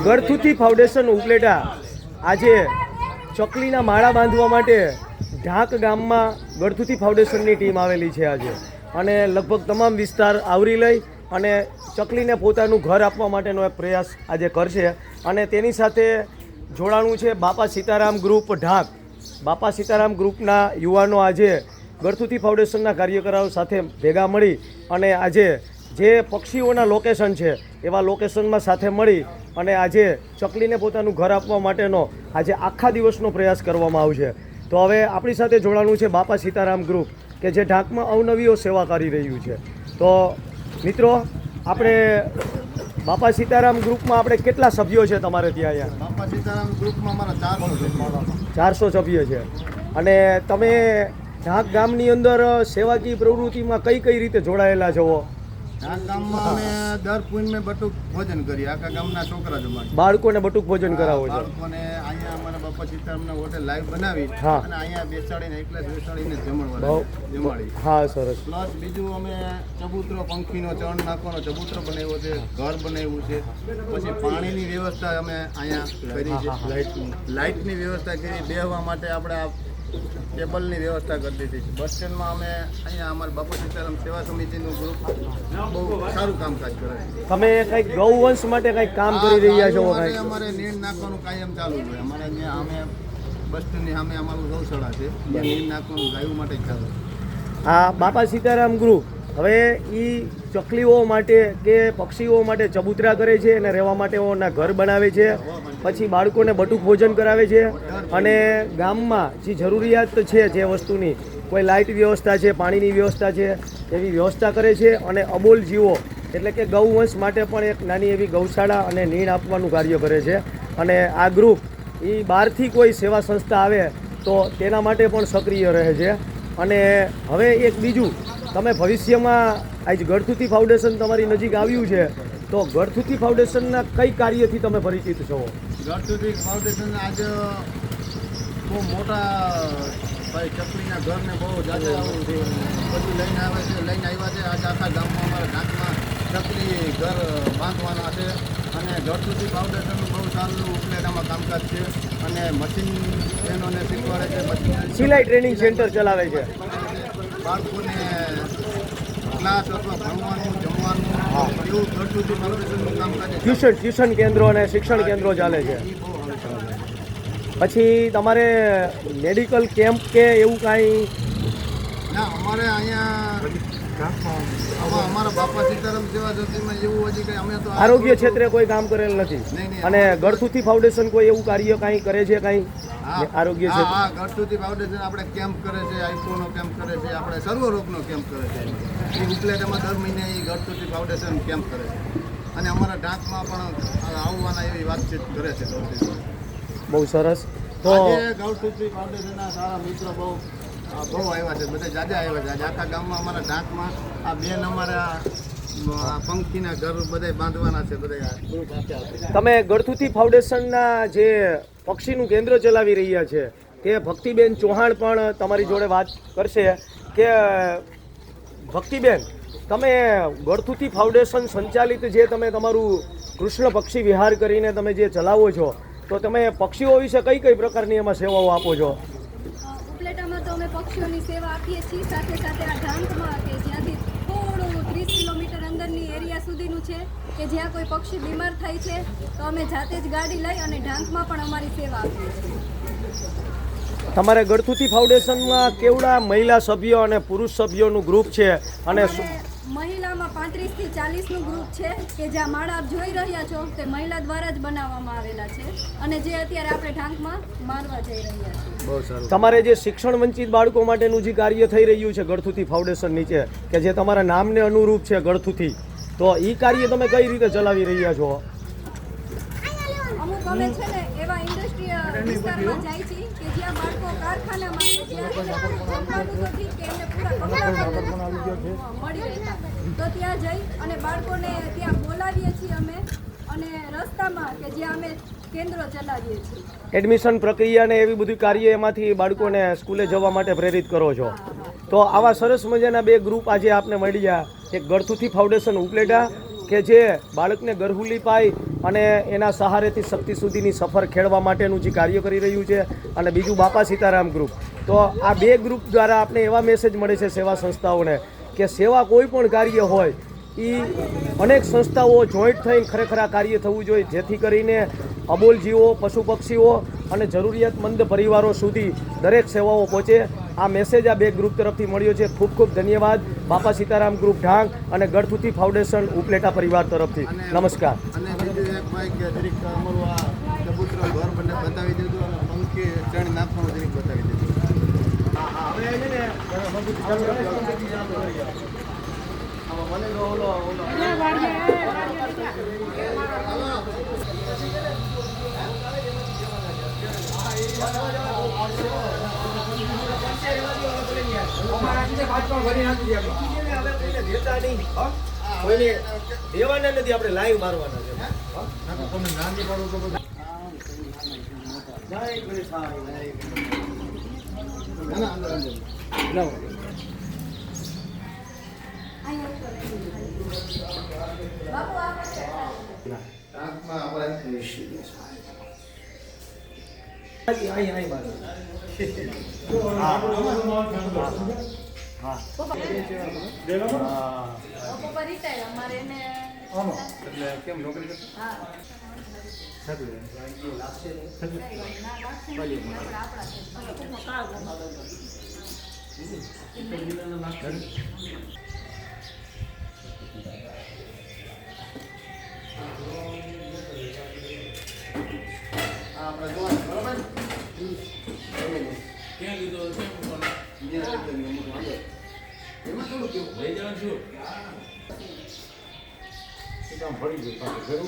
ગળથુથી foundation Upleta આજે ચકલીના માળા બાંધવા માટે ઢાંક ગામમાં ગળથુથી ફાઉન્ડેશનની ટીમ આવેલી છે આજે, અને લગભગ તમામ વિસ્તાર આવરી લઈ અને ચકલીને પોતાનું ઘર આપવા માટેનો એક પ્રયાસ આજે કરશે. અને તેની સાથે જોડાણું છે બાપા સીતારામ ગ્રુપ ઢાંક. બાપા સીતારામ ગ્રુપના યુવાનો આજે ગળથુથી ફાઉન્ડેશનના કાર્યકરો સાથે ભેગા મળી અને આજે જે પક્ષીઓના લોકેશન છે એવા લોકેશનમાં સાથે મળી અને આજે ચકલીને પોતાનું ઘર આપવા માટેનો આજે આખા દિવસનો પ્રયાસ કરવામાં આવશે. તો હવે આપણી સાથે જોડાણું છે બાપા સીતારામ ગ્રુપ કે જે ઢાંકમાં અવનવીઓ સેવા કરી રહ્યું છે. તો મિત્રો, આપણે બાપા સીતારામ ગ્રુપમાં આપણે કેટલા સભ્યો છે તમારે ત્યાં? અહીંયા બાપા સીતારામ ગ્રુપમાં અમારા 400 સભ્યો છે. અને તમે ઢાંક ગામની અંદર સેવાકીય પ્રવૃત્તિમાં કઈ કઈ રીતે જોડાયેલા છો? ઢાંક ગામમાં અમે દર પૂનમે બટુક ભોજન કરીએ, આખા ગામના છોકરા જમાડી બાળકોને બટુક ભોજન કરાવો છો? બાળકોને અહીંયા અમારા બાપા સીતારામના હોટેલ લાઈવ બનાવી અને અહીંયા બેસાડીને એકલા બેસાડીને જમાડી. હા, સરસ. પ્લસ બીજું અમે ચબૂતરો પંખીનો ચણ નાખવાનો ચબૂતરો બનાવ્યો છે, ઘર બનાવ્યું છે. પછી પાણીની વ્યવસ્થા અમે અહીંયા કરી છે, લાઇટની વ્યવસ્થા કરી, બેહવા માટે આપણે ટેબલની વ્યવસ્થા કરી દીધી છે. બસ સ્ટેન્ડમાં અમે અહીંયા અમારા બાપા સીતારામ સેવા સમિતિનું ગ્રુપ બહુ સારું કામકાજ કરે છે. તમે કંઈક ગૌવંશ માટે કંઈક કામ કરી રહ્યા છો? અમારે નીણ નાખવાનું કાયમ ચાલુ છે. અમારે અહીંયા અમે બસ સ્ટેન્ડની સામે અમારું ગૌશાળા છે, નીણ નાખવાનું ગાયો માટે ચાલુ છે. આ બાપા સીતારામ ગ્રુપ હવે એ ચકલીઓ માટે કે પક્ષીઓ માટે ચબૂતરા કરે છે અને રહેવા માટેના ઘર બનાવે છે, પછી બાળકોને બટુક ભોજન કરાવે છે, અને ગામમાં જે જરૂરિયાત છે જે વસ્તુની, કોઈ લાઇટ વ્યવસ્થા છે, પાણીની વ્યવસ્થા છે, એવી વ્યવસ્થા કરે છે. અને અબોલ જીવો એટલે કે ગૌવંશ માટે પણ એક નાની એવી ગૌશાળા અને નીણ આપવાનું કાર્ય કરે છે. અને આ ગ્રુપ એ બહારથી કોઈ સેવા સંસ્થા આવે તો તેના માટે પણ સક્રિય રહે છે. અને હવે એક બીજું, તમે ભવિષ્યમાં આજ ગળથુથી ફાઉન્ડેશન તમારી નજીક આવ્યું છે, તો ગળથુથી ફાઉન્ડેશનના કઈ કાર્યથી તમે પરિચિત છો? ગળથુથી ફાઉન્ડેશન આજે બહુ મોટા ભાઈ ચકલીના ઘરને બહુ જાજા બધું લઈને આવ્યા છે. આજે આખા ગામમાં અમારા ઢાંકમાં ચકલી ઘર બાંધવાના છે. અને ગળથુથી ફાઉન્ડેશનનું બહુ સારું ઉપલેટામાં કામકાજ છે. અને મશીન બહેનોને શીખવાડે છે, મશીન સિલાઈ ટ્રેનિંગ સેન્ટર ચલાવે છે. બાળકોને ક્લાસ અથવા ભણવાનું જમવાનું એવું ગળથુથી ફાઉન્ડેશનનું કામકાજ. ટ્યુશન કેન્દ્રો અને શિક્ષણ કેન્દ્રો ચાલે છે. પછી તમારે મેડિકલ કેમ્પ કે એવું કાંઈ? ના, અમારે અહીંયા અમારા બાપા સીતારામ સેવા સમિતિમાં એવું હજી કંઈ અમે તો આરોગ્ય ક્ષેત્રે કોઈ કામ કરેલ નથી. અને ગળથુથી ફાઉન્ડેશન કોઈ એવું કાર્ય કાંઈ કરે છે કાંઈ આરોગ્ય ક્ષેત્રે? હા, ગળથુથી ફાઉન્ડેશન આપણે કેમ્પ કરે છે, આઈકોનો કેમ્પ કરે છે, આપણે સર્વરોગનો કેમ્પ કરે છે. એ ઉપલેટામાં દર મહિને એ ગળથુથી ફાઉન્ડેશન કેમ્પ કરે છે. અને અમારા ઢાંકમાં પણ આવવાના એવી વાતચીત કરે છે. બહુ સરસ. તો ગળથુથી ફાઉન્ડેશનના સારા મિત્રો બહુ આવ્યા છે, બધા જાજા આવ્યા છે. આજે આખા ગામમાં અમારા ઢાંકમાં આ બેન અમારા પંખીના ઘર બધા બાંધવાના છે. બધા તમે ગળથુથી ફાઉન્ડેશનના જે પક્ષીનું કેન્દ્ર ચલાવી રહ્યા છે તે ભક્તિબેન ચૌહાણ પણ તમારી જોડે વાત કરશે. કે ભક્તિબેન, તમે ગળથુથી ફાઉન્ડેશન સંચાલિત જે તમે તમારું કૃષ્ણ પક્ષી વિહાર કરીને તમે જે ચલાવો છો, તો તમે પક્ષીઓ વિશે કઈ કઈ પ્રકારની એમાં સેવાઓ આપો છો? ઉપલેટામાં તો અમે પક્ષીઓની સેવા આપીએ છીએ, સાથે સાથે આ ઢાંકમાં કે જ્યાંથી થોડું 30 કિલોમીટર અંદરની એરિયા સુધીનું છે કે જ્યાં કોઈ પક્ષી બીમાર થાય છે તો અમે જાતે જ ગાડી લઈ અને ઢાંકમાં પણ અમારી સેવા આપીએ છીએ. તમારે ગળથુથી ફાઉન્ડેશનમાં કેવડા મહિલા સભ્યો અને પુરુષ સભ્યોનું ગ્રુપ છે? અને મહિલામાં 35 થી 40નું ગ્રુપ છે કે જ્યાં માળા આપ જોઈ રહ્યા છો તે મહિલા દ્વારા જ બનાવવામાં આવેલા છે, અને જે અત્યારે આપણે ઢાંકમાં મારવા જઈ રહ્યા છીએ. બહુ સારું. તમારે જે શિક્ષણ વંચિત બાળકો માટેનું જે કાર્ય થઈ રહ્યું છે ગળથુથી ફાઉન્ડેશન નીચે, કે જે તમારા નામને અનુરૂપ છે ગળથુથી, તો એ કાર્ય તમે કઈ રીતે ચલાવી રહ્યા છો? અમુક અમે છે ને એવા ઇન્ડસ્ટ્રીયલ વિસ્તારમાં જાય છે કે જ્યાં બાળકો કારખાનામાં જમવાનું તો ઠીક કે એમને પૂરા કપડાં મળી રહેતા, તો ત્યાં જઈ અને બાળકોને ત્યાં બોલાવીએ છીએ અમે, અને રસ્તામાં કે જ્યાં અમે કેન્દ્રો ચલાવીએ છીએ. એડમિશન પ્રક્રિયાને એવી બધી કાર્ય એમાંથી બાળકોને સ્કૂલે જવા માટે પ્રેરિત કરો છો. તો આવા સરસ મજાના બે ગ્રુપ આજે આપને મળ્યા, એક ગળથુથી ફાઉન્ડેશન ઉપલેટા કે જે બાળકને ગરહુલી પાઈ અને એના સહારેથી શક્તિ સુધીની સફર ખેડવા માટેનું જે કાર્ય કરી રહ્યું છે, અને બીજું બાપા સીતારામ ગ્રુપ. તો આ બે ગ્રુપ દ્વારા આપણે એવા મેસેજ મળે છે સેવા સંસ્થાઓને કે સેવા કોઈ પણ કાર્ય હોય એ અનેક સંસ્થાઓ જોઈન્ટ થઈને ખરેખર આ કાર્ય થવું જોઈએ, જેથી કરીને અબોલ જીવો, પશુ પક્ષીઓ અને જરૂરિયાતમંદ પરિવારો સુધી દરેક સેવાઓ પહોંચે. આ મેસેજ આ બે ગ્રુપ તરફથી મળ્યો છે. ખૂબ ખૂબ ધન્યવાદ બાપા સીતારામ ગ્રુપ ઢાંગ અને ગઢતુતી ફાઉન્ડેશન ઉપલેટા પરિવાર તરફથી. નમસ્કાર. અને બીજું એક ભાઈ કે જરીક અમારું આ કબૂતર ઘર બંને બતાવી દીધું અને પંખી ચણ નાખવાનું જરીક બતાવી દીધું. દેવાના નથી, આપણે લાઈવ મારવાના છે. તમે નાની પાડો તો બધું બાપુ આ આંખમાં આપણે પપ્પા રિટાયર અમારે એને એટલે કેમ નોકરી કરતા? હા આપણે જોવાનું બરાબર. એમાં થોડું કેવું લઈ જવાનું છું. ફરી ગયું પાછું ઘર